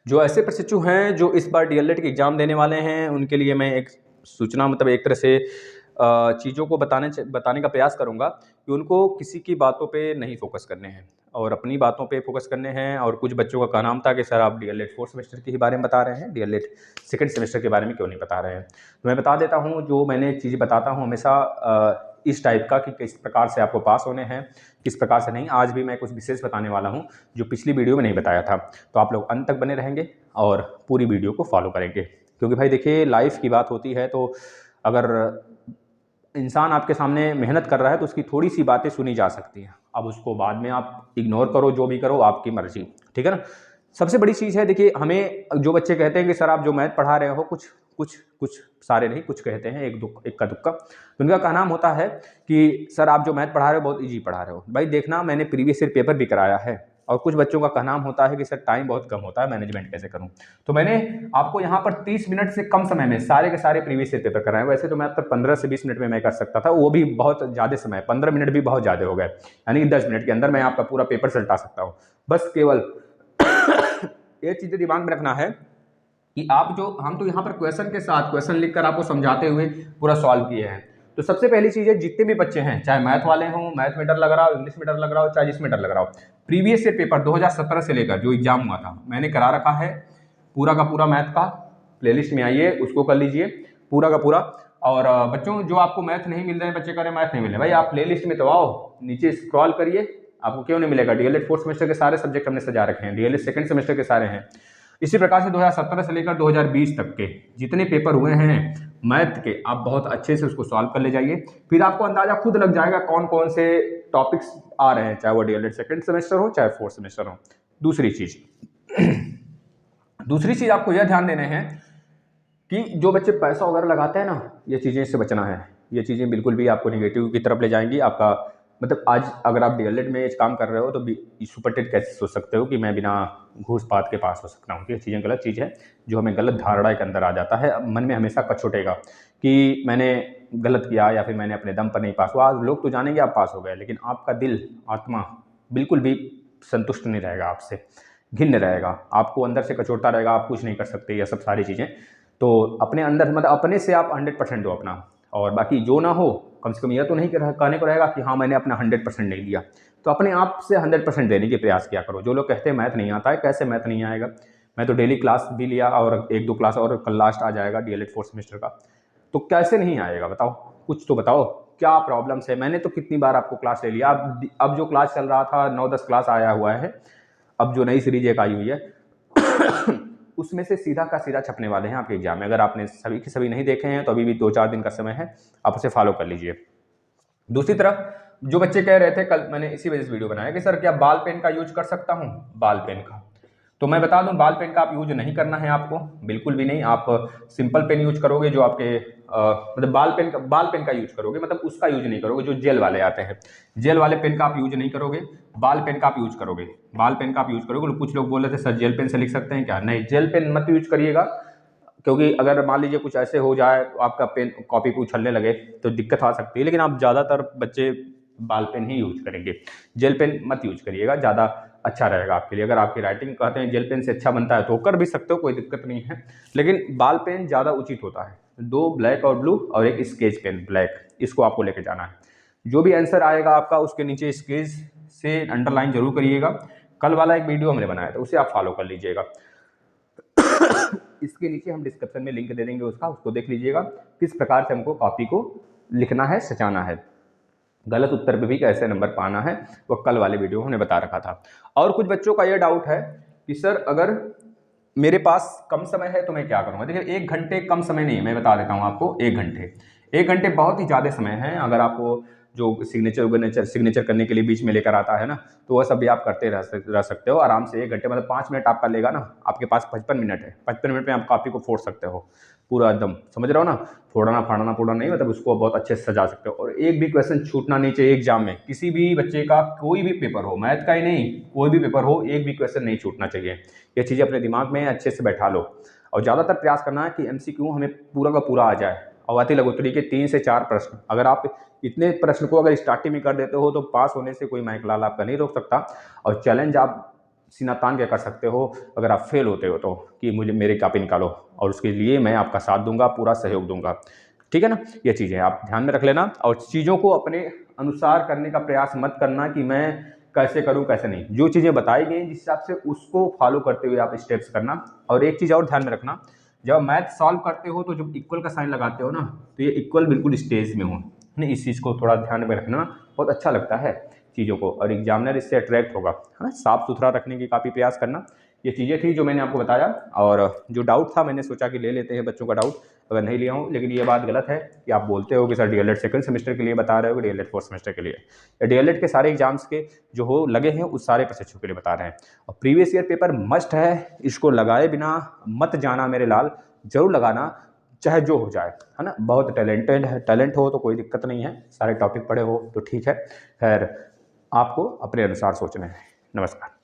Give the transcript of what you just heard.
जो ऐसे प्रशिक्षु हैं जो इस बार डीएलएड की एग्ज़ाम देने वाले हैं, उनके लिए मैं एक सूचना मतलब एक तरह से चीज़ों को बताने का प्रयास करूँगा कि उनको किसी की बातों पे नहीं फ़ोकस करने हैं और अपनी बातों पे फ़ोकस करने हैं। और कुछ बच्चों का कहना था कि सर आप डीएलएड 4th सेमेस्टर के ही बारे में बता रहे हैं, डीएलएड 2nd सेमेस्टर के बारे में क्यों नहीं बता रहे हैं? तो मैं बता देता हूँ, जो मैंने चीज़ें बताता हूँ हमेशा इस टाइप का कि किस प्रकार से आपको पास होने हैं, किस प्रकार से नहीं। आज भी मैं कुछ विशेष बताने वाला हूँ जो पिछली वीडियो में नहीं बताया था। तो आप लोग अंत तक बने रहेंगे और पूरी वीडियो को फॉलो करेंगे, क्योंकि भाई देखिए लाइफ की बात होती है तो अगर इंसान आपके सामने मेहनत कर रहा है तो उसकी थोड़ी सी बातें सुनी जा सकती हैं। अब उसको बाद में आप इग्नोर करो, जो भी करो आपकी मर्जी, ठीक है ना। सबसे बड़ी चीज़ है देखिए, हमें जो बच्चे कहते हैं कि सर आप जो मैथ पढ़ा रहे हो, कुछ कुछ कुछ सारे नहीं, कुछ कहते हैं, एक का दुक्का, तो उनका कहना होता है कि सर आप जो मैथ पढ़ा रहे हो बहुत ईजी पढ़ा रहे हो। भाई देखना, मैंने प्रीवियस ईयर पेपर भी कराया है। और कुछ बच्चों का कहना होता है कि सर टाइम बहुत कम होता है, मैनेजमेंट कैसे करूं। तो मैंने आपको यहाँ पर 30 मिनट से कम समय में सारे के सारे प्रीवियस ईयर पेपर कराए। वैसे तो मैं अब तक 15 से 20 मिनट में मैं कर सकता था, वो भी बहुत ज़्यादा समय, 15 मिनट भी बहुत ज़्यादा हो गए, यानी कि 10 मिनट के अंदर मैं आपका पूरा पेपर सलटा सकता हूँ। बस केवल ये चीज़ें दिमाग में रखना है कि आप जो, हम तो यहाँ पर क्वेश्चन के साथ क्वेश्चन लिखकर आपको समझाते हुए पूरा सॉल्व किए हैं। तो सबसे पहली चीज़ है, जितने भी बच्चे हैं, चाहे मैथ वाले हों, मैथ में डर लग रहा हो, इंग्लिश में डर लग रहा हो, चाहे जिसमें डर लग रहा हो, प्रीवियस ईयर पेपर 2017 से लेकर जो एग्जाम हुआ था मैंने करा रखा है पूरा का पूरा। मैथ का प्लेलिस्ट में आइए, उसको कर लीजिए पूरा का पूरा। और बच्चों जो आपको मैथ नहीं मिल रहे हैं, बच्चे कह रहे हैं मैथ नहीं मिल रहे, भाई आप प्लेलिस्ट में तो आओ, नीचे स्क्रॉल करिए, आपको क्यों नहीं मिलेगा। डीएलएड 4th सेमेस्टर के सारे सब्जेक्ट हमने सजा रखे हैं, डीएलएड 2nd सेमेस्टर के सारे हैं। इसी प्रकार से 2017 से लेकर 2020 तक के जितने पेपर हुए हैं मैथ के, आप बहुत अच्छे से उसको सॉल्व कर ले जाइए। फिर आपको अंदाजा खुद लग जाएगा कौन कौन से टॉपिक्स आ रहे हैं, चाहे वो डीएलएड 2nd सेमेस्टर हो चाहे 4th सेमेस्टर हो। दूसरी चीज आपको यह ध्यान देने हैं कि जो बच्चे पैसा वगैरह लगाते हैं ना, ये चीज़ें इससे बचना है। ये चीज़ें बिल्कुल भी आपको निगेटिव की तरफ ले जाएंगी। आपका मतलब आज अगर आप डीएलएड में काम कर रहे हो तो सुपर टेट कैसे सोच सकते हो कि मैं बिना घूस पात के पास हो सकता हूँ। ये चीज़ें गलत चीज़ है, जो हमें गलत धारणा के अंदर आ जाता है। मन में हमेशा कछोटेगा कि मैंने गलत किया या फिर मैंने अपने दम पर नहीं पास हुआ। आज लोग तो जानेंगे आप पास हो गए, लेकिन आपका दिल, आत्मा बिल्कुल भी संतुष्ट नहीं रहेगा, आपसे घिन्न रहेगा, आपको अंदर से कचोटता रहेगा, आप कुछ नहीं कर सकते, यह सब सारी चीज़ें। तो अपने अंदर मतलब अपने से आप 100% दो अपना, और बाकी जो ना हो कम से कम यह तो नहीं कहने को रहेगा कि हाँ मैंने अपना 100% नहीं दिया। तो अपने आप से 100% देने के प्रयास किया करो। जो लोग कहते हैं मैथ नहीं आता है, कैसे मैथ नहीं आएगा, मैं तो डेली क्लास भी लिया और 1-2 क्लास और कल लास्ट आ जाएगा डीएलएड 4th सेमेस्टर का, तो कैसे नहीं आएगा बताओ, कुछ तो बताओ क्या प्रॉब्लम्स है। मैंने तो कितनी बार आपको क्लास ले लिया। अब जो क्लास चल रहा था 9-10 क्लास आया हुआ है, अब जो नई सीरीज एक आई हुई है उसमें से सीधा का सीधा छपने वाले हैं आपके एग्जाम में। अगर आपने सभी के सभी नहीं देखे हैं तो अभी भी 2-4 दिन का समय है, आप उसे फॉलो कर लीजिए। दूसरी तरफ जो बच्चे कह रहे थे, कल मैंने इसी वजह से वीडियो बनाया कि सर क्या बाल पेन का यूज कर सकता हूं, बाल पेन का, तो मैं बता दूं बाल पेन का आप यूज नहीं करना है आपको, बिल्कुल भी नहीं। आप सिंपल पेन यूज करोगे, जो आपके मतलब बाल पेन का यूज करोगे, मतलब उसका यूज नहीं करोगे जो जेल वाले आते हैं। जेल वाले पेन का आप यूज नहीं करोगे, बाल पेन का आप यूज करोगे। बाल पेन का आप यूज करोगे। कुछ लोग बोल रहे थे सर जेल पेन से लिख सकते हैं क्या, नहीं, जेल पेन मत यूज करिएगा, क्योंकि अगर मान लीजिए कुछ ऐसे हो जाए तो आपका पेन कॉपी पे उछलने लगे तो दिक्कत आ सकती है। लेकिन आप ज़्यादातर बच्चे बाल पेन ही यूज करेंगे, जेल पेन मत यूज करिएगा, ज़्यादा अच्छा रहेगा आपके लिए। अगर आपकी राइटिंग कहते हैं जेल पेन से अच्छा बनता है तो कर भी सकते हो, कोई दिक्कत नहीं है, लेकिन बाल पेन ज़्यादा उचित होता है। 2 ब्लैक और ब्लू और एक स्केच पेन ब्लैक, इसको आपको लेके जाना है। जो भी आंसर आएगा आपका उसके नीचे स्केच से अंडरलाइन जरूर करिएगा। कल वाला एक वीडियो हमने बनाया था, उसे आप फॉलो कर लीजिएगा। इसके नीचे हम डिस्क्रिप्शन में लिंक दे देंगे उसको देख लीजिएगा किस प्रकार से हमको कॉपी को लिखना है, सजाना है। गलत उत्तर पे भी कैसे नंबर पाना है वो कल वाले वीडियो हमने बता रखा था। और कुछ बच्चों का यह डाउट है कि सर अगर मेरे पास कम समय है तो मैं क्या करूंगा। देखिए 1 घंटे कम समय नहीं है, मैं बता देता हूं आपको। 1 घंटे बहुत ही ज़्यादा समय है। अगर आपको जो सिग्नेचर करने के लिए बीच में लेकर आता है ना, तो वह सब भी आप करते रह सकते हो आराम से। 1 घंटे मतलब 5 मिनट आपका लेगा ना, आपके पास 55 मिनट है। 55 मिनट में आप कॉपी को फोड़ सकते हो पूरा एकदम, समझ रहे हो ना, फोड़ना फाड़ना पूरा नहीं, मतलब उसको बहुत अच्छे से सजा सकते हो। और एक भी क्वेश्चन छूटना नहीं चाहिए एग्जाम में। किसी भी बच्चे का कोई भी पेपर हो, मैथ का ही नहीं, कोई भी पेपर हो, एक भी क्वेश्चन नहीं छूटना चाहिए। ये चीज़ें अपने दिमाग में अच्छे से बैठा लो। और ज़्यादातर प्रयास करना है कि एमसीक्यू हमें पूरा का पूरा आ जाए। अवधि लघुत्तरी के 3 से 4 प्रश्न, अगर आप इतने प्रश्न को अगर स्टार्टिंग में कर देते हो तो पास होने से कोई माइक लाल आपका नहीं रोक सकता। और चैलेंज आप सीना तान के कर सकते हो अगर आप फेल होते हो तो, कि मुझे मेरी कॉपी निकालो, और उसके लिए मैं आपका साथ दूंगा, पूरा सहयोग दूंगा। ठीक है ना, ये चीज़ें आप ध्यान में रख लेना, और चीज़ों को अपने अनुसार करने का प्रयास मत करना कि मैं कैसे करूं कैसे नहीं। जो चीज़ें बताई गई जिस हिसाब से उसको फॉलो करते हुए आप स्टेप्स करना। और एक चीज़ और ध्यान में रखना, जब मैथ सॉल्व करते हो तो जब इक्वल का साइन लगाते हो ना, तो ये इक्वल बिल्कुल स्टेज में हो, नहीं, इस चीज़ को थोड़ा ध्यान में रखना, बहुत अच्छा लगता है चीज़ों को, और एग्जामिनर इससे अट्रैक्ट होगा, है ना। साफ सुथरा रखने की काफ़ी प्रयास करना। ये चीज़ें थी जो मैंने आपको बताया, और जो डाउट था मैंने सोचा कि ले लेते हैं बच्चों का डाउट, अगर नहीं लिया हूँ। लेकिन ये बात गलत है कि आप बोलते हो कि सर डीएलएड सेकंड सेमेस्टर के लिए बता रहे हो, डीएलएड फोर्थ सेमेस्टर के लिए, डीएलएड के सारे एग्जाम्स के जो हो लगे हैं उस सारे प्रशिक्षकों के लिए बता रहे हैं। और प्रीवियस ईयर पेपर मस्ट है, इसको लगाए बिना मत जाना मेरे लाल, जरूर लगाना, चाहे जो हो जाए, है ना। बहुत टैलेंटेड है, टैलेंट हो तो कोई दिक्कत नहीं है, सारे टॉपिक पढ़े हो तो ठीक है, खैर आपको अपने अनुसार सोचना है। नमस्कार।